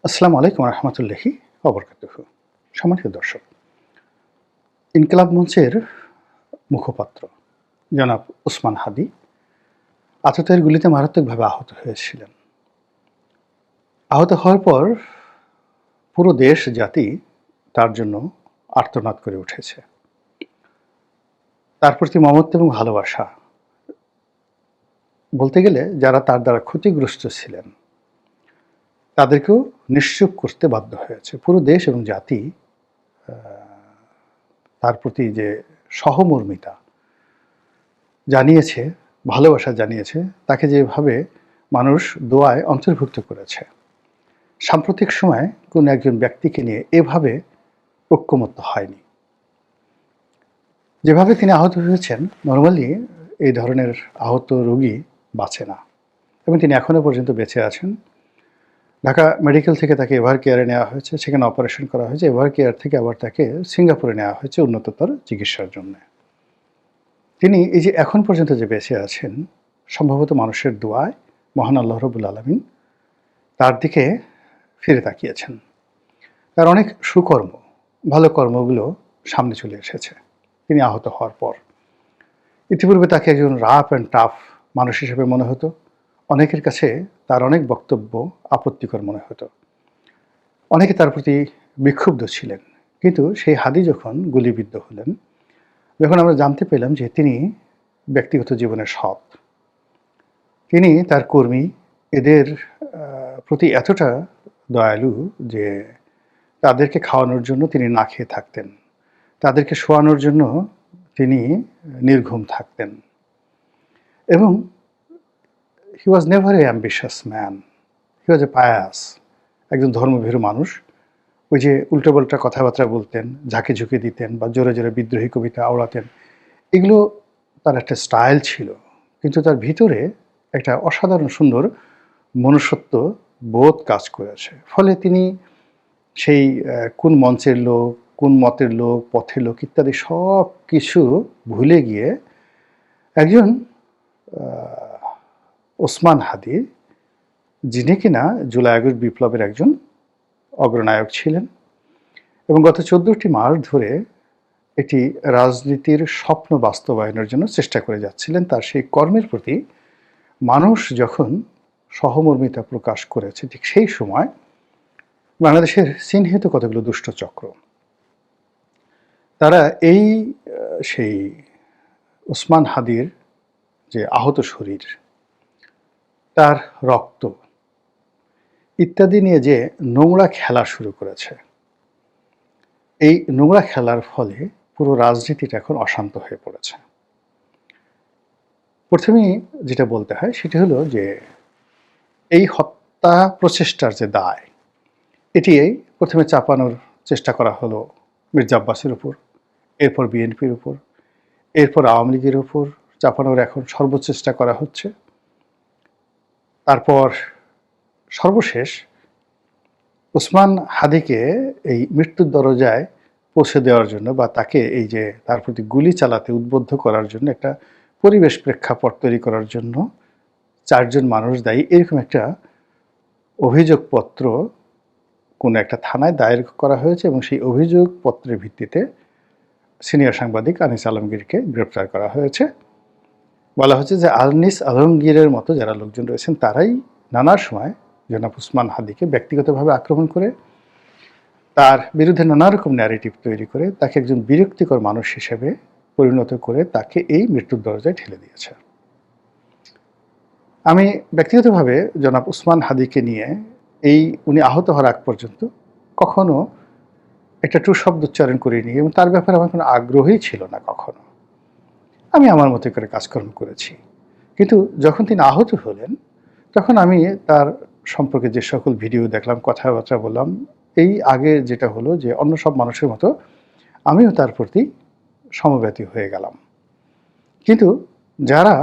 আসসালামু আলাইকুম রহমতুল্লাহি ওবরকাতুহু। সম্মানিত দর্শক, ইনকিলাব মঞ্চের মুখপাত্র জনাব ওসমান হাদী আততায়ীর গুলিতে মারাত্মকভাবে আহত হয়েছিলেন। আহত হওয়ার পর পুরো দেশ জাতি তার জন্য আর্তনাদ করে উঠেছে। তার প্রতি মমত্ব এবং ভালোবাসা, বলতে গেলে যারা তার দ্বারা ক্ষতিগ্রস্ত ছিলেন তাদেরকেও নিশ্চুপ করতে বাধ্য হয়েছে। পুরো দেশ এবং জাতি তার প্রতি যে সহমর্মিতা জানিয়েছে, ভালোবাসা জানিয়েছে, তাকে যেভাবে মানুষ দোয়ায় অন্তর্ভুক্ত করেছে, সাম্প্রতিক সময়ে কোনো একজন ব্যক্তিকে নিয়ে এভাবে ঐক্যমত্য হয়নি। যেভাবে তিনি আহত হয়েছেন, নর্মালি এই ধরনের আহত রোগী বাঁচে না, এবং তিনি এখনও পর্যন্ত বেঁচে আছেন। ঢাকা মেডিকেল থেকে তাকে এভার কেয়ারে নেওয়া হয়েছে, সেখানে অপারেশন করা হয়েছে। এভার কেয়ার থেকে আবার তাকে সিঙ্গাপুরে নেওয়া হয়েছে উন্নততর চিকিৎসার জন্য। তিনি এই যে এখন পর্যন্ত যে বেঁচে আছেন, সম্ভবত মানুষের দোয়ায় মহান আল্লাহ রাব্বুল আলামিন তার দিকে ফিরে তাকিয়েছেন। তার অনেক সুকর্ম, ভালো কর্মগুলো সামনে চলে এসেছে তিনি আহত হওয়ার পর। ইতিপূর্বে তাকে একজন রাফ অ্যান্ড টাফ মানুষ হিসেবে মনে হতো। অনেকের কাছে তার অনেক বক্তব্য আপত্তিকর মনে হতো। অনেকে তার প্রতি বিক্ষুব্ধ ছিলেন। কিন্তু সেই হাদী যখন গুলিবিদ্ধ হলেন, যখন আমরা জানতে পেলাম যে তিনি ব্যক্তিগত জীবনে সৎ, তিনি তার কর্মী এদের প্রতি এতটা দয়ালু যে তাদেরকে খাওয়ানোর জন্য তিনি না খেয়ে থাকতেন, তাদেরকে শোয়ানোর জন্য তিনি নির্ঘুম থাকতেন, এবং he was never a ambitious man, he was a pious, একজন ধর্মভীরু মানুষ। ওই যে উল্টোপাল্টা কথাবার্তা বলতেন, ঝাঁকে ঝুঁকে দিতেন বা জোরে জোরে বিদ্রোহী কবিতা আওড়াতেন, এগুলো তার একটা স্টাইল ছিল। কিন্তু তার ভিতরে একটা অসাধারণ সুন্দর মনুষ্যত্ব বোধ কাজ করেছে। ফলে তিনি সেই কোন মঞ্চের লোক, কোন মতের লোক, পথের লোক ইত্যাদি সব কিছু ভুলে গিয়ে একজন ওসমান হাদী, যিনি কিনা জুলাই আগস্ট বিপ্লবের একজন অগ্রনায়ক ছিলেন এবং গত 14টি মাস ধরে একটি রাজনীতির স্বপ্ন বাস্তবায়নের জন্য চেষ্টা করে যাচ্ছিলেন। তার সেই কর্মের প্রতি মানুষ যখন সহমর্মিতা প্রকাশ করেছে, ঠিক সেই সময় বাংলাদেশের চিহ্নিত কতগুলো দুষ্ট চক্র, তারা এই সেই ওসমান হাদীর যে আহত শরীর, তার রক্ত ইত্যাদি নিয়ে যে নোংরা খেলা শুরু করেছে, এই নোংরা খেলার ফলে পুরো রাজনীতিটা এখন অশান্ত হয়ে পড়েছে। প্রথমেই যেটা বলতে হয় সেটি হলো যে এই হত্যা প্রচেষ্টার যে দায়, এটি প্রথমে চাপানোর চেষ্টা করা হলো মির্জা আব্বাসের উপর, এরপর বিএনপির উপর, এরপর আওয়ামী লীগের উপর চাপানোর এখন সর্বচেষ্টা করা হচ্ছে। তারপর সর্বশেষ ওসমান হাদীকে এই মৃত্যুর দরজায় পৌঁছে দেওয়ার জন্য বা তাকে এই যে তার প্রতি গুলি চালাতে উদ্বুদ্ধ করার জন্য একটা পরিবেশ প্রেক্ষাপট তৈরি করার জন্য 4 জন মানুষ দায়ী, এরকম একটা অভিযোগপত্র কোনো একটা থানায় দায়ের করা হয়েছে এবং সেই অভিযোগপত্রের ভিত্তিতে সিনিয়র সাংবাদিক আনিস আলমগীরকে গ্রেপ্তার করা হয়েছে। বলা হচ্ছে যে আনিস আলমগীরের মতো যারা লোকজন রয়েছেন তারাই নানা সময় জনাব ওসমান হাদীকে ব্যক্তিগতভাবে আক্রমণ করে, তার বিরুদ্ধে নানা রকম ন্যারেটিভ তৈরি করে তাকে একজন বিরক্তিকর মানুষ হিসেবে পরিণত করে তাকে এই মৃত্যুর দরজায় ঠেলে দিয়েছে। আমি ব্যক্তিগতভাবে জনাব ওসমান হাদীকে নিয়ে উনি আহত হওয়ার আগ পর্যন্ত কখনো একটা টু শব্দ উচ্চারণ করিনি এবং তার ব্যাপারে আমার কোনো আগ্রহই ছিল না কখনো। আমি আমার মতো করে কাজকর্ম করেছি। কিন্তু যখন তিনি আহত হলেন, তখন আমি তার সম্পর্কে যে সকল ভিডিও দেখলাম, কথাবার্তা বললাম, এই আগে যেটা হলো যে অন্য সব মানুষের মতো আমিও তার প্রতি সমব্যথী হয়ে গেলাম। কিন্তু যারা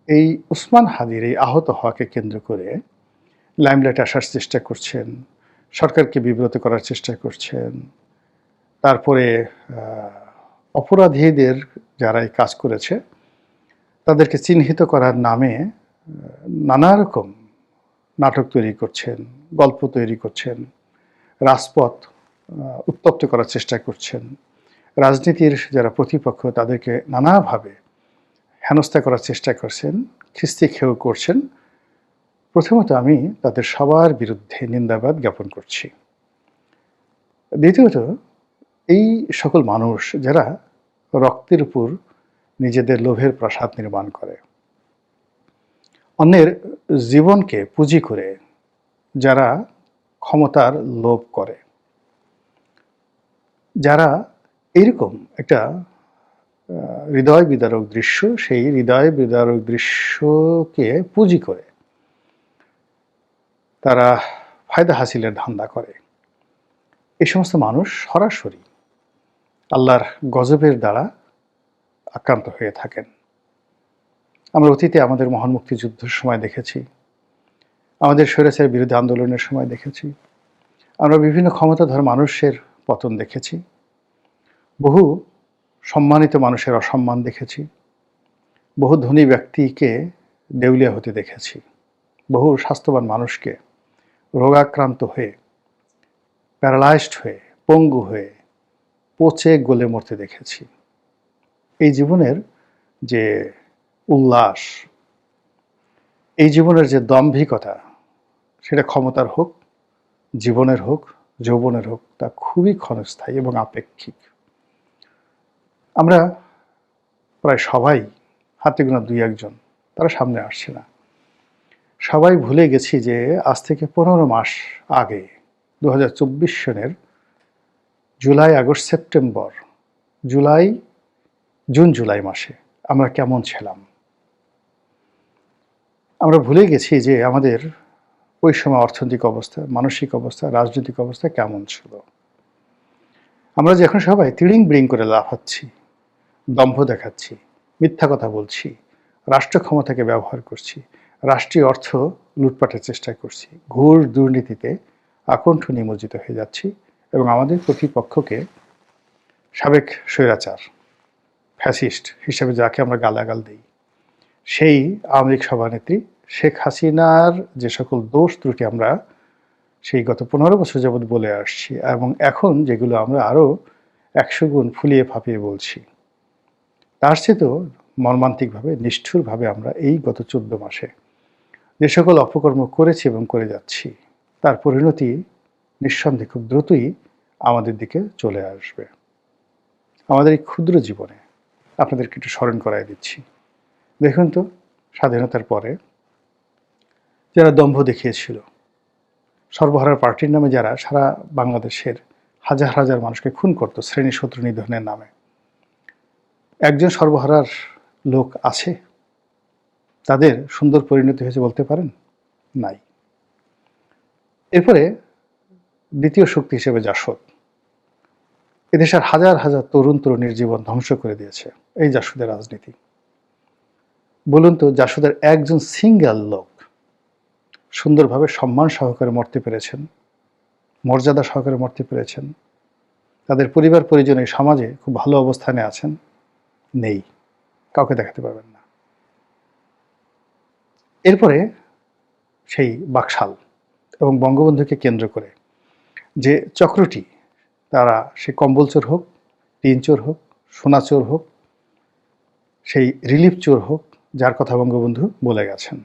এই ওসমান হাদীর এই আহত হওয়াকে কেন্দ্র করে লাইমলাইটে আসার চেষ্টা করছেন, সরকারকে বিব্রত করার চেষ্টা করছেন, তারপরে অপরাধীদের যারা এই কাজ করেছে তাদেরকে চিহ্নিত করার নামে নানা রকম নাটক তৈরি করছেন, গল্প তৈরি করছেন, রাজপথ উত্তপ্ত করার চেষ্টা করছেন, রাজনীতির যারা প্রতিপক্ষ তাদেরকে নানাভাবে হেনস্থা করার চেষ্টা করছেন, খিস্তি খেয়েও করছেন, প্রথমত আমি তাদের সবার বিরুদ্ধে নিন্দাবাদ জ্ঞাপন করছি। দ্বিতীয়ত, এই সকল মানুষ যারা রক্তের উপর নিজেদের লোভের প্রাসাদ নির্মাণ করে, অন্যের জীবনকে পুঁজি করে যারা ক্ষমতার লোভ করে, যারা এইরকম একটা হৃদয় বিদারক দৃশ্য, সেই হৃদয় বিদারক দৃশ্যকে পুঁজি করে তারা ফায়দা হাসিলের ধান্দা করে, এই সমস্ত মানুষ সরাসরি আল্লাহর গজবের দ্বারা আক্রান্ত হয়ে থাকেন। আমরা অতীতে আমাদের মহান মুক্তিযুদ্ধের সময় দেখেছি, আমাদের স্বৈরাচারের বিরুদ্ধে আন্দোলনের সময় দেখেছি, আমরা বিভিন্ন ক্ষমতাধর মানুষের পতন দেখেছি, বহু সম্মানিত মানুষের অসম্মান দেখেছি, বহু ধনী ব্যক্তিকে দেউলিয়া হতে দেখেছি, বহু স্বাস্থ্যবান মানুষকে রোগাক্রান্ত হয়ে, প্যারালাইজড হয়ে, পঙ্গু হয়ে, পচে গলে মরতে দেখেছি। এই জীবনের যে উল্লাস, এই জীবনের যে দাম্ভিকতা, সেটা ক্ষমতার হোক, জীবনের হোক, যৌবনের হোক, তা খুবই ক্ষণস্থায়ী এবং আপেক্ষিক। আমরা প্রায় সবাই, হাতে গোনা দুই একজন, তারা সামনে আসছে না, সবাই ভুলে গেছি যে আজ থেকে 15 মাস আগে 2024 সনের July, August, September, June July মাসে আমরা কেমন ছিলাম। আমরা ভুলে গেছি যে আমাদের ওই সময় অর্থনৈতিক অবস্থা, মানসিক অবস্থা, রাজনৈতিক অবস্থা কেমন ছিল। আমরা যে এখন সবাই তিড়িং বিড়িং করে লাফাচ্ছি, দম্ভ দেখাচ্ছি, মিথ্যা কথা বলছি, রাষ্ট্র ক্ষমতাকে ব্যবহার করছি, রাষ্ট্রীয় অর্থ লুটপাটের চেষ্টা করছি, ঘোর দুর্নীতিতে আকণ্ঠ নিমজ্জিত হয়ে যাচ্ছি এবং আমাদের প্রতিপক্ষকে সাবেক স্বৈরাচার, ফ্যাসিস্ট হিসেবে যাকে আমরা গালাগাল দিই, সেই আওয়ামী লীগ সভানেত্রী শেখ হাসিনার যে সকল দোষ ত্রুটি আমরা সেই গত 15 বছর যাবৎ বলে আসছি এবং এখন যেগুলো আমরা আরও 100 গুণ ফুলিয়ে ফাঁপিয়ে বলছি, তার চেয়েও মর্মান্তিকভাবে, নিষ্ঠুরভাবে আমরা এই গত 14 মাসে যে সকল অপকর্ম করেছি এবং করে যাচ্ছি, তার পরিণতি নিঃসন্দেহে খুব দ্রুতই আমাদের দিকে চলে আসবে। আমাদের এই ক্ষুদ্র জীবনে আপনাদেরকে একটু স্মরণ করাই দিচ্ছি। দেখুন তো, স্বাধীনতার পরে যারা দম্ভ দেখিয়েছিল, সর্বহারার পার্টির নামে যারা সারা বাংলাদেশের হাজার হাজার মানুষকে খুন করত শ্রেণী শত্রু নিধনের নামে, একজন সর্বহারার লোক আছে? তাদের সুন্দর পরিণতি হয়েছে বলতে পারেন? নাই। এরপরে দ্বিতীয় শক্তি হিসেবে জাসদ, এদেশের হাজার হাজার তরুণ তরুণীর জীবন ধ্বংস করে দিয়েছে এই জাসদের রাজনীতি। বলুন তো, জাসদের একজন সিঙ্গেল লোক সুন্দরভাবে সম্মান সহকারে মরতে পেরেছেন, মর্যাদা সহকারে মরতে পেরেছেন, তাদের পরিবার পরিজন এই সমাজে খুব ভালো অবস্থানে আছেন? নেই, কাউকে দেখাতে পারবেন না। এরপরে সেই বাকশাল এবং বঙ্গবন্ধুকে কেন্দ্র করে যে চক্রটি, তারা সে কম্বল চোর হোক, টিন চোর হোক, সোনা চোর হোক, সেই রিলিফ চোর হোক, যার কথা বঙ্গবন্ধু বলে গেছেন,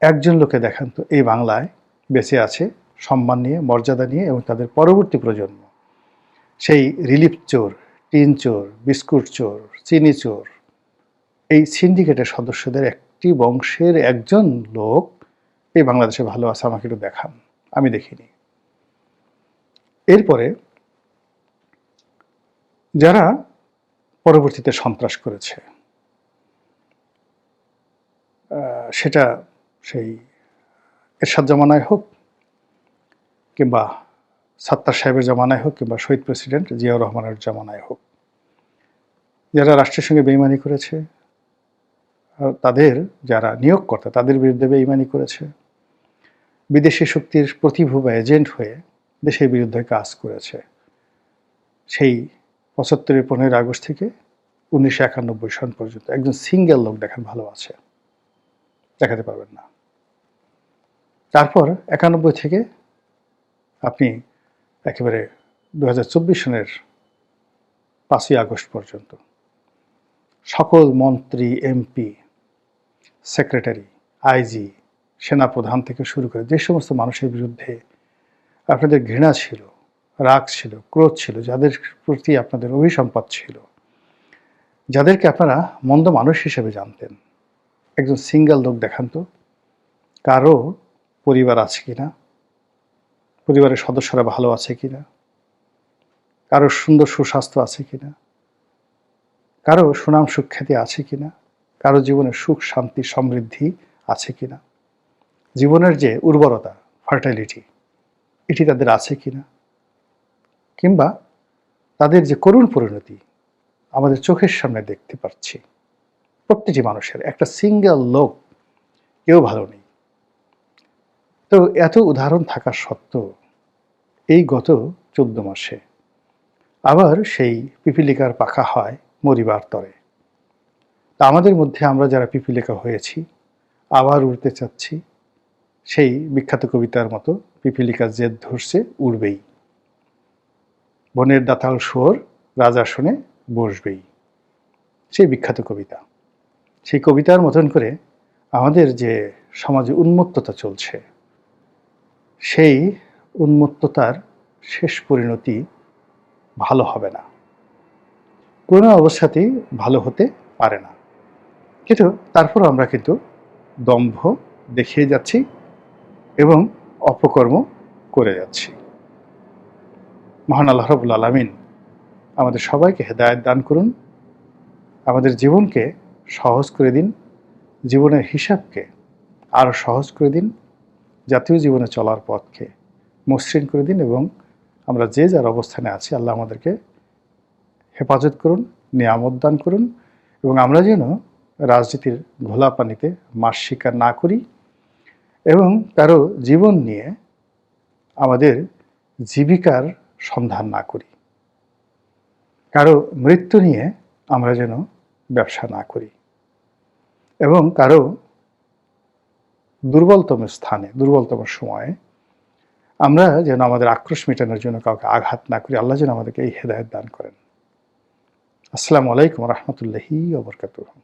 একজন লোকে দেখান তো এই বাংলায় বেঁচে আছে সম্মান নিয়ে, মর্যাদা নিয়ে, এবং তাদের পরবর্তী প্রজন্ম সেই রিলিফ চোর, টিন চোর, বিস্কুট চোর, চিনি চোর, এই সিন্ডিকেটের সদস্যদের একটি বংশের একজন লোক এই বাংলাদেশে ভালো আছে আমাকে একটু দেখান, আমি দেখিনি। এরপরে যারা পরবর্তীতে সন্ত্রাস করেছে, সেটা সেই এরশাদ জামানায় হোক, কিংবা সাত্তার সাহেবের জামানায় হোক, কিংবা শহীদ প্রেসিডেন্ট জিয়াউর রহমানের জামানায় হোক, যারা রাষ্ট্রের সঙ্গে বেইমানি করেছে, তাদের যারা নিয়োগকর্তা তাদের বিরুদ্ধে বেইমানি করেছে, বিদেশি শক্তির প্রতিভূ বা এজেন্ট হয়ে দেশের বিরুদ্ধে কাজ করেছে, সেই 75-এর 15 আগস্ট থেকে 1991 সন পর্যন্ত একজন সিঙ্গেল লোক দেখান ভালো আছে? দেখাতে পারবেন না। তারপর 91 থেকে আপনি একেবারে 2024 সনের 5ই আগস্ট পর্যন্ত সকল মন্ত্রী, এমপি, সেক্রেটারি, আইজি, সেনাপ্রধান থেকে শুরু করে যে সমস্ত মানুষের বিরুদ্ধে আপনাদের ঘৃণা ছিল, রাগ ছিল, ক্রোধ ছিল, যাদের প্রতি আপনাদের অভিসম্পাত ছিল, যাদেরকে আপনারা মন্দ মানুষ হিসেবে জানতেন, একজন সিঙ্গেল লোক দেখান তো, কারো পরিবার আছে কিনা, পরিবারের সদস্যরা ভালো আছে কিনা, কারো সুন্দর সুস্বাস্থ্য আছে কিনা, কারো সুনাম সুখ্যাতি আছে কিনা, কারো জীবনে সুখ শান্তি সমৃদ্ধি আছে কিনা, জীবনের যে উর্বরতা, ফার্টাইলিটি, এটি তাদের আছে কিনা, কিংবা তাদের যে করুণ পরিণতি আমাদের চোখের সামনে দেখতে পাচ্ছি। প্রত্যেকটি মানুষের একটা সিঙ্গেল লোক কেউ ভালো নেই। তো এত উদাহরণ থাকা সত্ত্বেও এই গত 14 মাসে আবার সেই পিপীলিকার পাখা হয় মরিবার তরে। তা আমাদের মধ্যে আমরা যারা পিপীলিকা হয়েছি আবার উড়তে চাচ্ছি, সেই বিখ্যাত কবিতার মতো পিপীলিকা জেদ ধরছে উড়বেই, বনের দাতাল শুয়োর রাজাসনে বসবেই, সেই বিখ্যাত কবিতা। সেই কবিতার মতন করে আমাদের যে সমাজে উন্মত্ততা চলছে, সেই উন্মত্ততার শেষ পরিণতি ভালো হবে না, কোনো অবস্থাতেই ভালো হতে পারে না। কিন্তু তারপর আমরা কিন্তু দম্ভ দেখিয়ে যাচ্ছি এবং অপকর্ম করে যাচ্ছি। মহান আল্লাহ রাব্বুল আলামিন আমাদের সবাইকে হেদায়েত দান করুন, আমাদের জীবনকে সহজ করে দিন, জীবনের হিসাবকে আরও সহজ করে দিন, জাতীয় জীবনে চলার পথকে মসৃণ করে দিন, এবং আমরা যে যার অবস্থানে আছি আল্লাহ আমাদেরকে হেফাজত করুন, নিয়ামত দান করুন, এবং আমরা যেন রাজনীতির ঘোলা পানিতে মাছ শিকার না করি এবং কারো জীবন নিয়ে আমাদের জীবিকার সন্ধান না করি, কারো মৃত্যু নিয়ে আমরা যেন ব্যবসা না করি, এবং কারো দুর্বলতম স্থানে, দুর্বলতম সময়ে আমরা যেন আমাদের আক্রোশ মেটানোর জন্য কাউকে আঘাত না করি। আল্লাহ যেন আমাদেরকে এই হেদায়েত দান করেন। আসসালামু আলাইকুম ওয়া রাহমাতুল্লাহি ওয়া বারাকাতুহু।